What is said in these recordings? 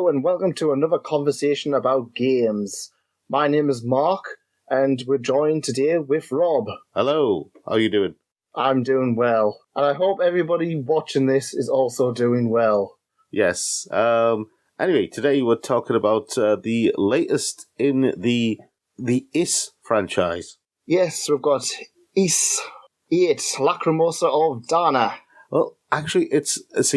Hello and welcome to another conversation about games. My name is Mark and we're joined today with Rob. Hello, how are you doing? I'm doing well, and I hope everybody watching this is also doing well. Yes. Anyway, today we're talking about the latest in the VIII franchise. Yes, we've got VIII, Lacrimosa of Dana. Well, actually,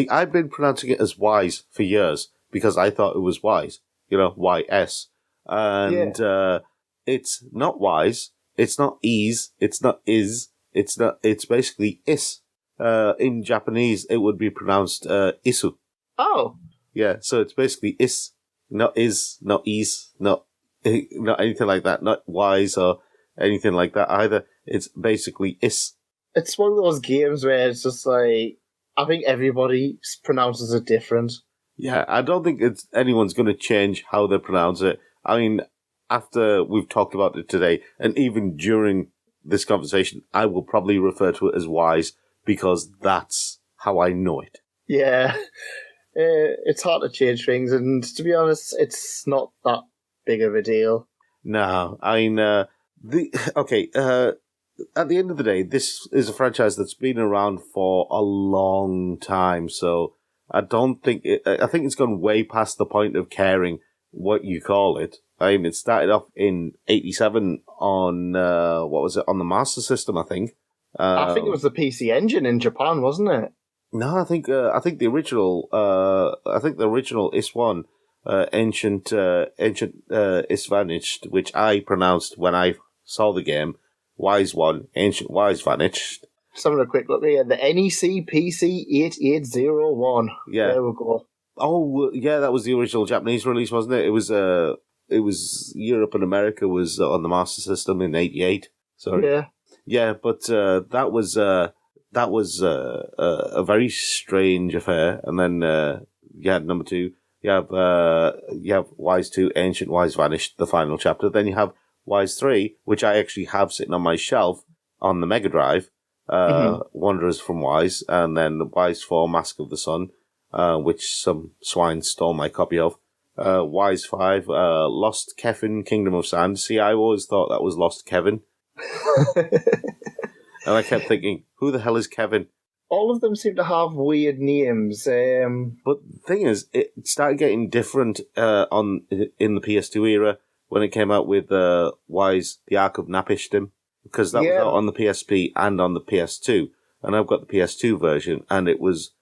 I've been pronouncing it as Wise for years because I thought it was Wise, YS. And it's not Wise, it's not Ease, it's not Is, it's basically Is. In Japanese, it would be pronounced Isu. Oh. Yeah, so it's basically Is, not Is, not Ease, not anything like that, not Wise or anything like that either. It's basically Is. It's one of those games where it's just like, I think everybody pronounces it different. Yeah, I don't think anyone's going to change how they pronounce it. I mean, after we've talked about it today, and even during this conversation, I will probably refer to it as Wise because that's how I know it. Yeah, it's hard to change things, and to be honest, it's not that big of a deal. No, I mean, at the end of the day, this is a franchise that's been around for a long time, so I don't think I think it's gone way past the point of caring what you call it. I mean, it started off in '87 on on the Master System, I think. I think it was the PC Engine in Japan, wasn't it? No, I think the original IS-1, Ancient Is Vanished, which I pronounced when I saw the game, Wise 1, Ancient Wise Vanished. Just having a quick look here. The NEC PC 8801. Yeah. There we go. Oh, yeah, that was the original Japanese release, wasn't it? It was Europe and America was on the Master System in '88. Sorry. Yeah. Yeah, but that was a very strange affair. And then you had number 2. You have Wise 2, Ancient Wise Vanished, the final chapter. Then you have Wise 3, which I actually have sitting on my shelf on the Mega Drive. Wanderers from Wise, and then Wise 4, Mask of the Sun, which some swine stole my copy of. Wise 5, Lost Kevin, Kingdom of Sand. See, I always thought that was Lost Kevin. And I kept thinking, who the hell is Kevin? All of them seem to have weird names. But the thing is, it started getting different in the PS2 era when it came out with Wise, The Ark of Napishtim. Because that was out on the PSP and on the PS2, and I've got the PS2 version, and it was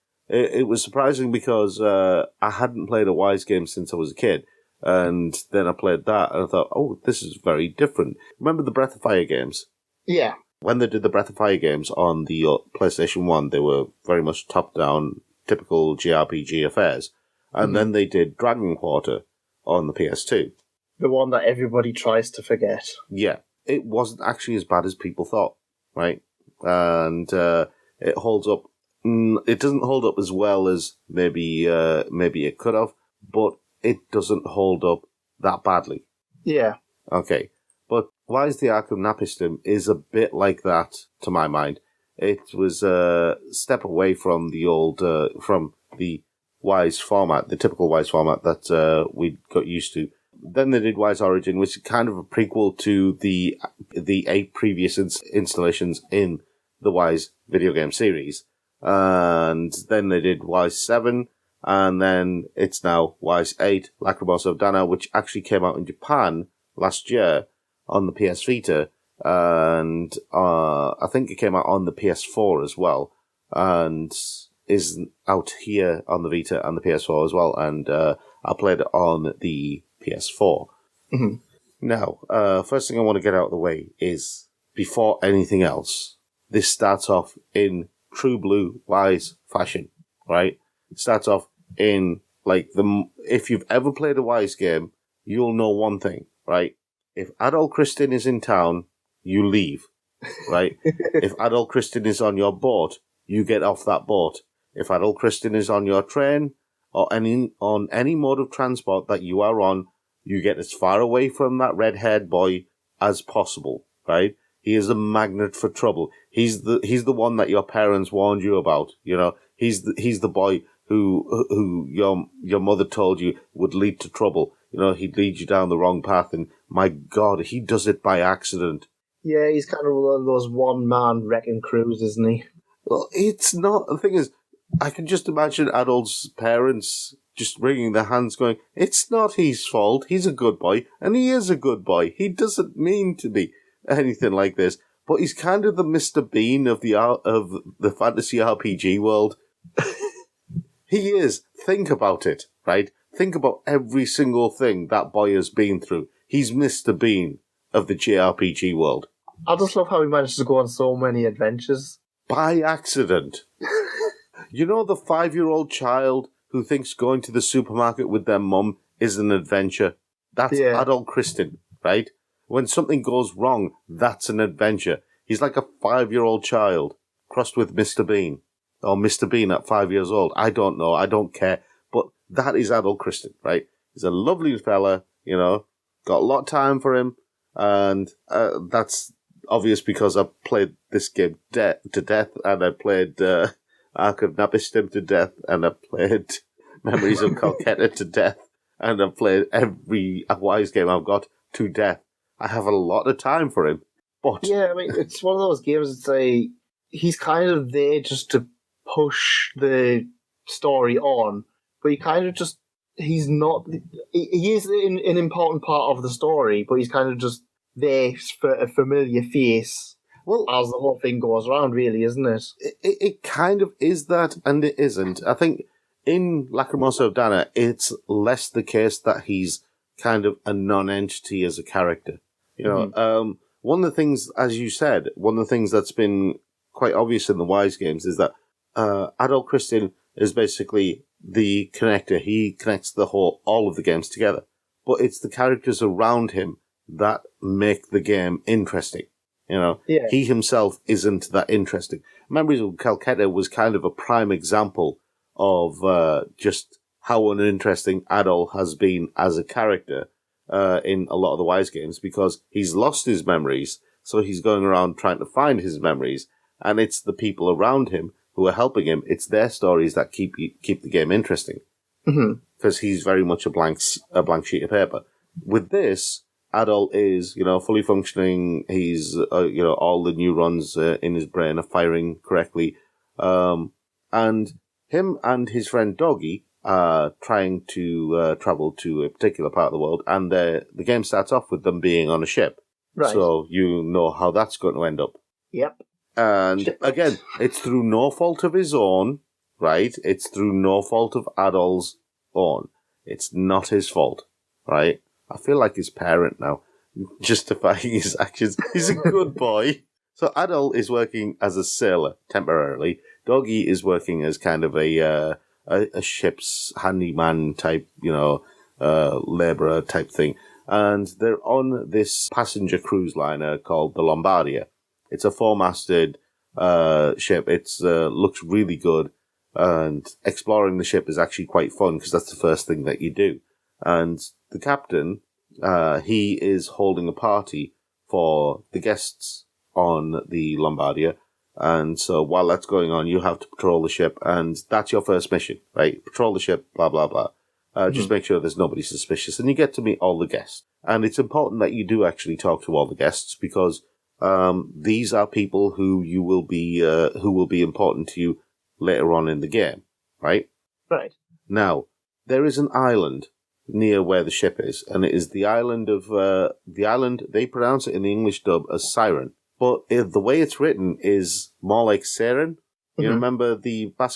surprising because I hadn't played a Wise game since I was a kid, and then I played that, and I thought, oh, this is very different. Remember the Breath of Fire games? Yeah. When they did the Breath of Fire games on the PlayStation 1, they were very much top-down, typical JRPG affairs, and then they did Dragon Quarter on the PS2. The one that everybody tries to forget. Yeah. It wasn't actually as bad as people thought, right? And it holds up. It doesn't hold up as well as maybe it could have, but it doesn't hold up that badly. Yeah. Okay. But Wise the Ark of Napishtim is a bit like that, to my mind. It was a step away from the old, from the Wise format, the typical Wise format that we got used to. Then they did Wise Origin, which is kind of a prequel to the 8 previous installations in the Wise video game series. And then they did Wise 7, and then it's now Wise 8, Lacrimosa of Dana, which actually came out in Japan last year on the PS Vita, and I think it came out on the PS4 as well, and is out here on the Vita and the PS4 as well, and I played it on the PS4. Now, first thing I want to get out of the way is, before anything else, this starts off in true blue Wise fashion, right? It starts off in, if you've ever played a Wise game, you'll know one thing, right? If Adol Christin is in town, you leave, right? If Adol Christin is on your boat, you get off that boat. If Adol Christin is on your train, or on any mode of transport that you are on, you get as far away from that red-haired boy as possible, right? He is a magnet for trouble. He's the one that your parents warned you about, He's the boy who your mother told you would lead to trouble. You know, he'd lead you down the wrong path, and my God, he does it by accident. Yeah, he's kind of one of those one-man wrecking crews, isn't he? Well, it's not. The thing is, I can just imagine adults' parents just wringing their hands going, it's not his fault, he's a good boy, and he is a good boy. He doesn't mean to be anything like this. But he's kind of the Mr. Bean of the fantasy RPG world. He is. Think about it, right? Think about every single thing that boy has been through. He's Mr. Bean of the JRPG world. I just love how he managed to go on so many adventures. By accident. You know the 5-year-old child who thinks going to the supermarket with their mum is an adventure? That's adult Kristen, right? When something goes wrong, that's an adventure. He's like a 5-year-old child crossed with Mr. Bean. Or Mr. Bean at 5 years old. I don't know. I don't care. But that is adult Kristen, right? He's a lovely fella, you know, got a lot of time for him. And that's obvious because I played this game to death, and I played Ark of Napistim to death, and I played Memories of Calcutta to death, and I've played every Wise game I've got to death. I have a lot of time for him. But yeah, I mean, it's one of those games that say he's kind of there just to push the story on, but he kind of just, he's not, he is an important part of the story, but he's kind of just there for a familiar face. Well, as the whole thing goes around, really, isn't it? It kind of is that, and it isn't. I think in Lacrimosa of Dana, it's less the case that he's kind of a non-entity as a character. You know, one of the things, as you said, one of the things that's been quite obvious in the Wise games is that adult Christian is basically the connector. He connects all of the games together. But it's the characters around him that make the game interesting. You know, He himself isn't that interesting. Memories of Calcutta was kind of a prime example of just how uninteresting Adol has been as a character in a lot of the Wise games, because he's lost his memories, so he's going around trying to find his memories, and it's the people around him who are helping him. It's their stories that keep the game interesting, because he's very much a blank sheet of paper. With this, Adol is, you know, fully functioning. He's, you know, all the neurons in his brain are firing correctly. And him and his friend Doggy are trying to travel to a particular part of the world, and the game starts off with them being on a ship. Right. So you know how that's going to end up. Yep. And again, it's through no fault of his own, right? It's through no fault of Adol's own. It's not his fault, right? I feel like his parent now, justifying his actions. He's a good boy. So Adol is working as a sailor temporarily. Doggy is working as kind of a ship's handyman type, you know, labourer type thing. And they're on this passenger cruise liner called the Lombardia. It's a 4-masted ship. It's looks really good, and exploring the ship is actually quite fun because that's the first thing that you do. And the captain, he is holding a party for the guests on the Lombardia. And so while that's going on, you have to patrol the ship, and that's your first mission, right? Patrol the ship, blah, blah, blah. Just make sure there's nobody suspicious, and you get to meet all the guests. And it's important that you do actually talk to all the guests, because these are people who will be important to you later on in the game, right? Right. Now, there is an island near where the ship is, and it is the island of they pronounce it in the English dub as Seiren, but the way it's written is more like Seiren. You remember the high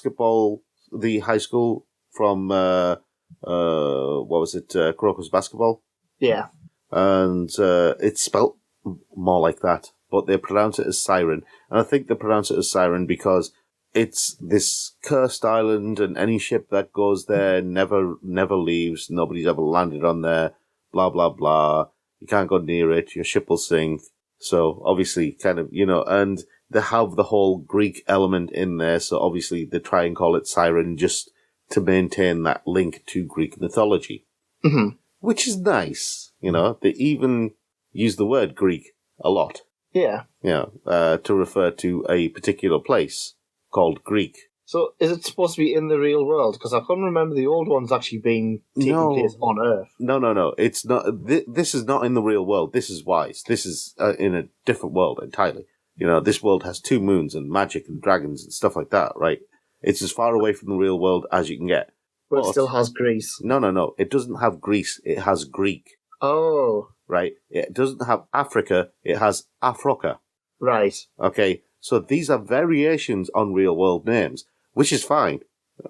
school from what was it, Crocus Basketball? Yeah. And it's spelt more like that, but they pronounce it as Seiren, and I think they pronounce it as Seiren because it's this cursed island, and any ship that goes there never leaves. Nobody's ever landed on there. Blah blah blah. You can't go near it. Your ship will sink. So obviously, kind of, you know, and they have the whole Greek element in there. So obviously, they try and call it Seiren just to maintain that link to Greek mythology, which is nice. You know, they even use the word Greek a lot. Yeah. You know, to refer to a particular place called Greek. So, is it supposed to be in the real world? Because I couldn't remember the old ones actually being taking place on Earth. No. It's not. This is not in the real world. This is Wise. This is in a different world entirely. This world has 2 moons and magic and dragons and stuff like that, right? It's as far away from the real world as you can get. But it still has Greece. No. It doesn't have Greece. It has Greek. Oh. Right? It doesn't have Africa. It has Africa. Right. Okay? So these are variations on real world names, which is fine,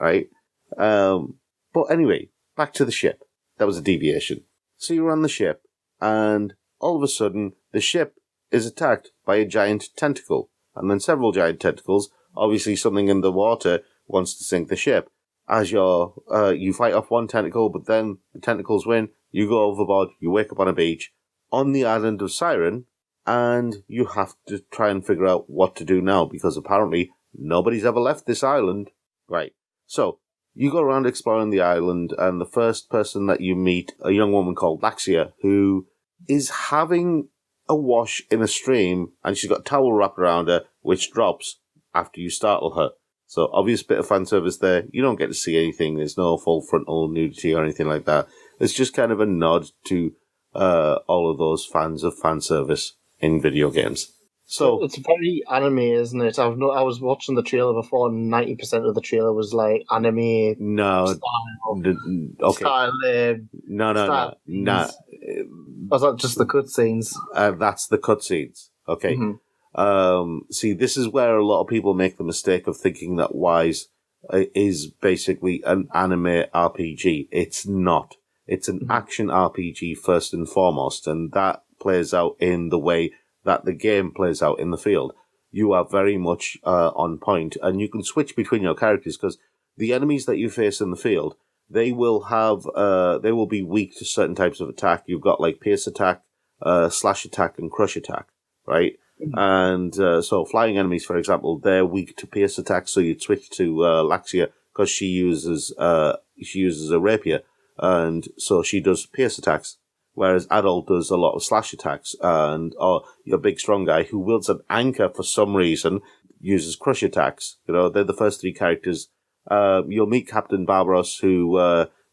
right? But anyway, back to the ship. That was a deviation. So you're on the ship, and all of a sudden, the ship is attacked by a giant tentacle, and then several giant tentacles. Obviously, something in the water wants to sink the ship. As you fight off one tentacle, but then the tentacles win. You go overboard. You wake up on a beach on the island of Seiren, and you have to try and figure out what to do now, because apparently nobody's ever left this island. Right. So you go around exploring the island, and the first person that you meet, a young woman called Laxia, who is having a wash in a stream, and she's got a towel wrapped around her, which drops after you startle her. So, obvious bit of fan service there. You don't get to see anything. There's no full frontal nudity or anything like that. It's just kind of a nod to all of those fans of fan service in video games. So it's very anime, isn't it? I was watching the trailer before, and 90% of the trailer was like anime. Style. Okay. Style. No. Was that just the cutscenes? That's the cutscenes. Okay. Mm-hmm. See, this is where a lot of people make the mistake of thinking that Wise is basically an anime RPG. It's not. It's an action RPG first and foremost, and that plays out in the way that the game plays out in the field. You are very much on point, and you can switch between your characters, because the enemies that you face in the field, they will be weak to certain types of attack. You've got like pierce attack, slash attack, and crush attack, right? Mm-hmm. And so flying enemies, for example, they're weak to pierce attack, so you'd switch to Laxia, because she uses a rapier, and so she does pierce attacks. Whereas Adult does a lot of slash attacks, and your big strong guy who wields an anchor for some reason uses crush attacks. They're the first 3 characters. You'll meet Captain Barbaros, who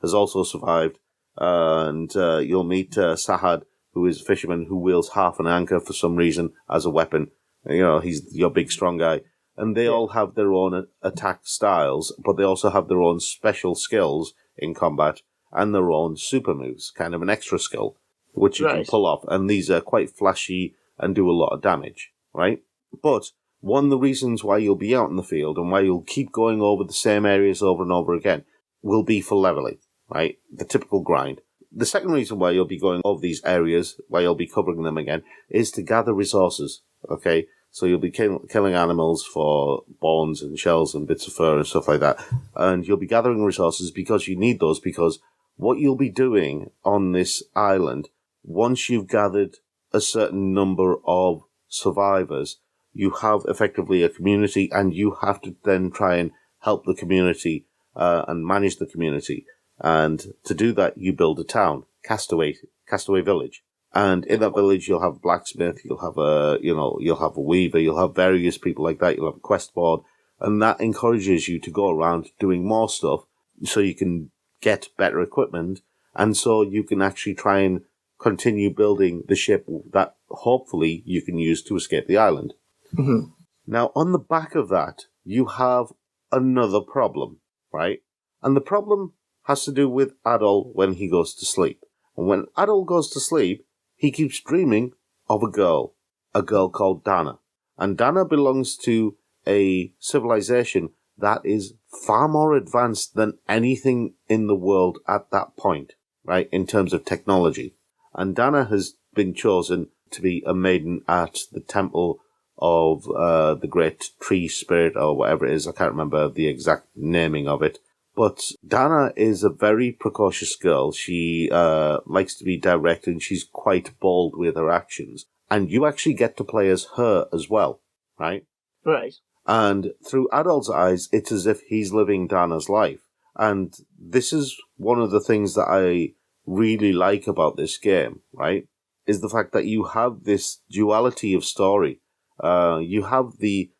has also survived, and you'll meet Sahad, who is a fisherman who wields half an anchor for some reason as a weapon. He's your big strong guy. And they all have their own attack styles, but they also have their own special skills in combat, and their own super moves, kind of an extra skill, which you can pull off. And these are quite flashy and do a lot of damage, right? But one of the reasons why you'll be out in the field and why you'll keep going over the same areas over and over again will be for leveling, right? The typical grind. The second reason why you'll be going over these areas, why you'll be covering them again, is to gather resources, okay? So you'll be killing animals for bones and shells and bits of fur and stuff like that. And you'll be gathering resources because you need those, because what you'll be doing on this island, once you've gathered a certain number of survivors, you have effectively a community, and you have to then try and help the community and manage the community. And to do that, you build a town, Castaway Village. And in that village, you'll have a blacksmith, you'll have a weaver, you'll have various people like that, you'll have a quest board, and that encourages you to go around doing more stuff so you can get better equipment, and so you can actually try and continue building the ship that hopefully you can use to escape the island. Mm-hmm. Now, on the back of that, you have another problem, right? And the problem has to do with Adol when he goes to sleep. And when Adol goes to sleep, he keeps dreaming of a girl called Dana. And Dana belongs to a civilization that is far more advanced than anything in the world at that point, right, in terms of technology. And Dana has been chosen to be a maiden at the temple of the great tree spirit, or whatever it is. I can't remember the exact naming of it. But Dana is a very precocious girl. She likes to be direct, and she's quite bold with her actions. And you actually get to play as her as well, right? Right. And through Adol's eyes, it's as if he's living Dana's life. And this is one of the things that I really like about this game, right? Is the fact that you have this duality of story. You have the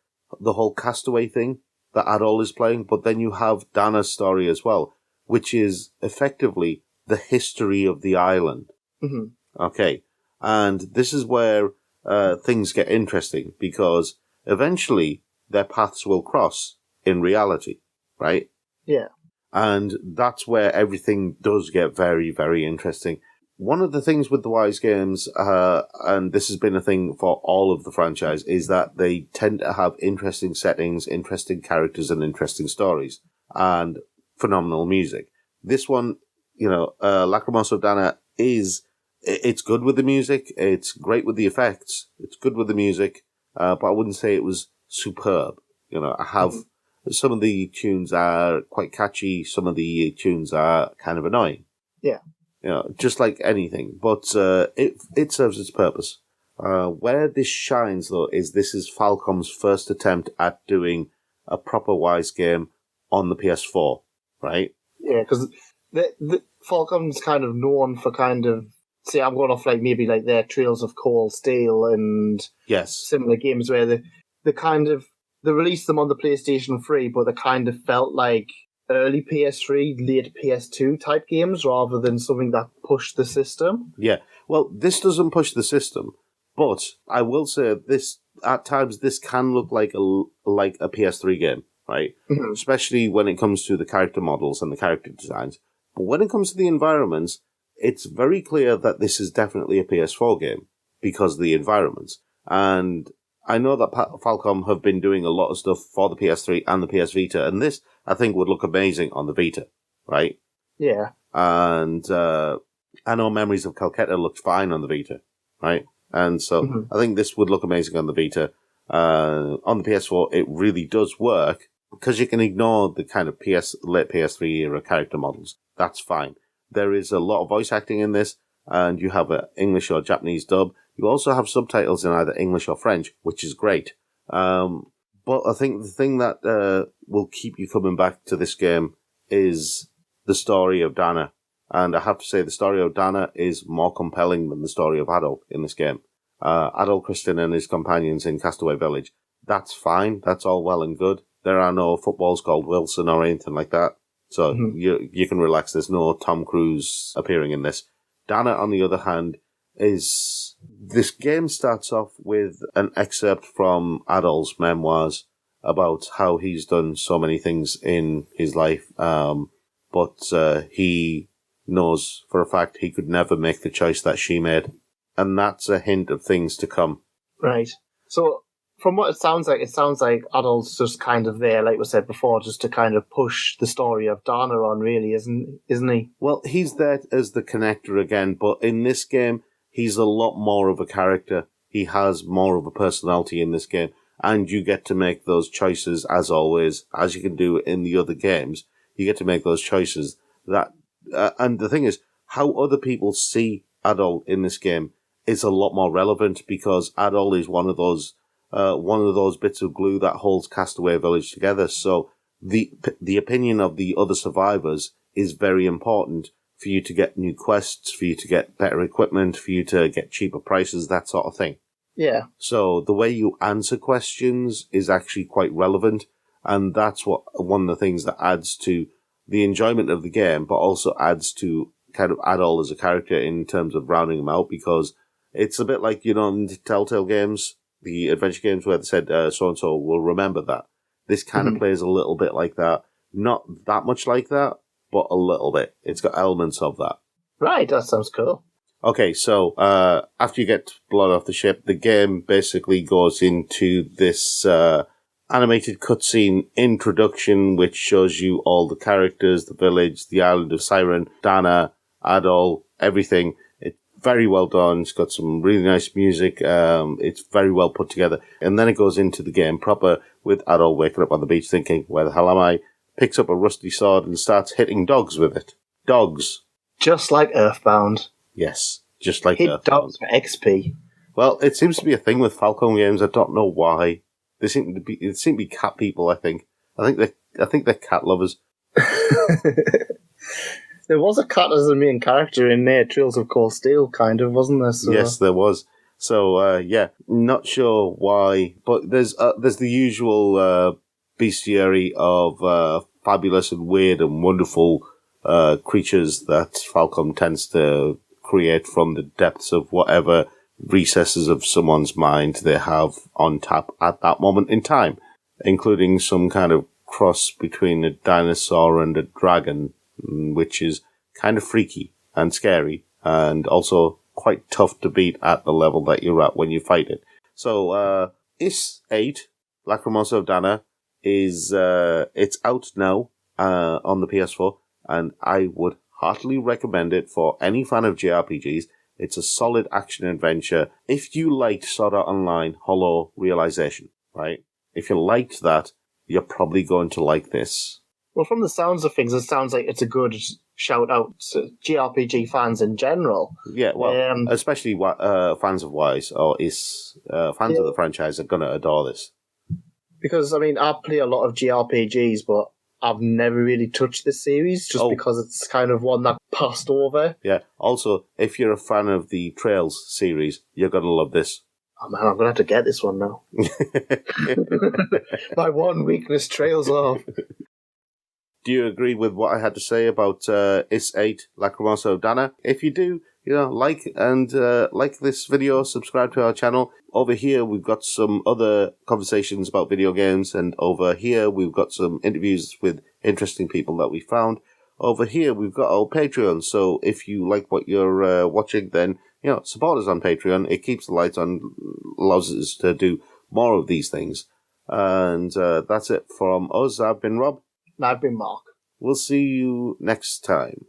whole Castaway thing, that Adol is playing, but then you have Dana's story as well, which is effectively the history of the island. Mm-hmm. Okay. And this is where things get interesting, because eventually their paths will cross in reality, right? Yeah. And that's where everything does get very, very interesting. One of the things with the Wise games, and this has been a thing for all of the franchise, is that they tend to have interesting settings, interesting characters, and interesting stories, and phenomenal music. This one, Lacrimosa of Dana it's good with the music, it's great with the effects, it's good with the music, but I wouldn't say it was superb. I have... Some of the tunes are quite catchy. Some of the tunes are kind of annoying. Yeah. Just like anything. But it serves its purpose. Where this shines, though, is this is Falcom's first attempt at doing a proper Wise game on the PS4, right? Yeah, because the Falcom's kind of known for kind of... See, I'm going off maybe their Trails of Cold Steel and similar games where the kind of... They released them on the PlayStation 3, but they kind of felt like early PS3, late PS2 type games rather than something that pushed the system. Yeah. Well, this doesn't push the system, but I will say this, at times, this can look like a PS3 game, right? Mm-hmm. Especially when it comes to the character models and the character designs. But when it comes to the environments, it's very clear that this is definitely a PS4 game because of the environments. And I know that Falcom have been doing a lot of stuff for the PS3 and the PS Vita, and this, I think, would look amazing on the Vita, right? Yeah. And I know Memories of Calcutta looked fine on the Vita, right? And so I think this would look amazing on the Vita. On the PS4, it really does work, because you can ignore the kind of late PS3 era character models. That's fine. There is a lot of voice acting in this, and you have an English or Japanese dub. You also have subtitles in either English or French, which is great. But I think the thing that will keep you coming back to this game is the story of Dana. And I have to say, the story of Dana is more compelling than the story of Adol in this game. Adol Christian and his companions in Castaway Village. That's fine. That's all well and good. There are no footballs called Wilson or anything like that. So you can relax. There's no Tom Cruise appearing in this. Dana, on the other hand, this game starts off with an excerpt from Adol's memoirs about how he's done so many things in his life, but he knows for a fact he could never make the choice that she made. And that's a hint of things to come. Right. So, from what it sounds like Adol's just kind of there, like we said before, just to kind of push the story of Dana on, really, isn't he? Well, he's there as the connector again, but in this game, he's a lot more of a character. He has more of a personality in this game, and you get to make those choices, as always, as you can do in the other games. You get to make those choices. And the thing is, how other people see Adol in this game is a lot more relevant, because Adol is one of those bits of glue that holds Castaway Village together. So the opinion of the other survivors is very important for you to get new quests, for you to get better equipment, for you to get cheaper prices, that sort of thing. Yeah. So the way you answer questions is actually quite relevant, and that's one of the things that adds to the enjoyment of the game, but also adds to kind of Adol as a character in terms of rounding him out, because it's a bit like, in the Telltale games, the adventure games where they said so-and-so will remember that. This kind of plays a little bit like that. Not that much like that, but a little bit. It's got elements of that. Right, that sounds cool. Okay, so after you get blood off the ship, the game basically goes into this animated cutscene introduction, which shows you all the characters, the village, the island of Seiren, Dana, Adol, everything. It's very well done. It's got some really nice music. It's very well put together. And then it goes into the game proper with Adol waking up on the beach thinking, where the hell am I? Picks up a rusty sword and starts hitting dogs with it. Dogs. Just like Earthbound. Yes, just like Hit Earthbound. dogs for XP. Well, it seems to be a thing with Falcom games. I don't know why. They seem to be cat people, I think. I think they're cat lovers. There was a cat as a main character in there, Trails of Cold Steel, kind of, wasn't there? So... Yes, there was. So, yeah, not sure why, but there's the usual bestiary of fabulous and weird and wonderful creatures that Falcom tends to create from the depths of whatever recesses of someone's mind they have on tap at that moment in time, including some kind of cross between a dinosaur and a dragon, which is kind of freaky and scary and also quite tough to beat at the level that you're at when you fight it. So, VIII, Lacrimosa of Dana, is, it's out now, on the PS4, and I would heartily recommend it for any fan of JRPGs. It's a solid action adventure. If you liked Sword Art Online Hollow Realization, right? If you liked that, you're probably going to like this. Well, from the sounds of things, it sounds like it's a good shout out to JRPG fans in general. Yeah, well, especially fans of Wise or fans of the franchise are going to adore this. Because, I mean, I play a lot of JRPGs, but I've never really touched this series just because it's kind of one that passed over. Yeah. Also, if you're a fan of the Trails series, you're going to love this. Oh man, I'm going to have to get this one now. My one weakness, Trails off. Do you agree with what I had to say about VIII, Lacrimosa of Dana? If you do, like this video, subscribe to our channel. Over here, we've got some other conversations about video games, and over here, we've got some interviews with interesting people that we found. Over here, we've got our Patreon, so if you like what you're watching, then, support us on Patreon. It keeps the lights on, allows us to do more of these things. And that's it from us. I've been Rob. And I've been Mark. We'll see you next time.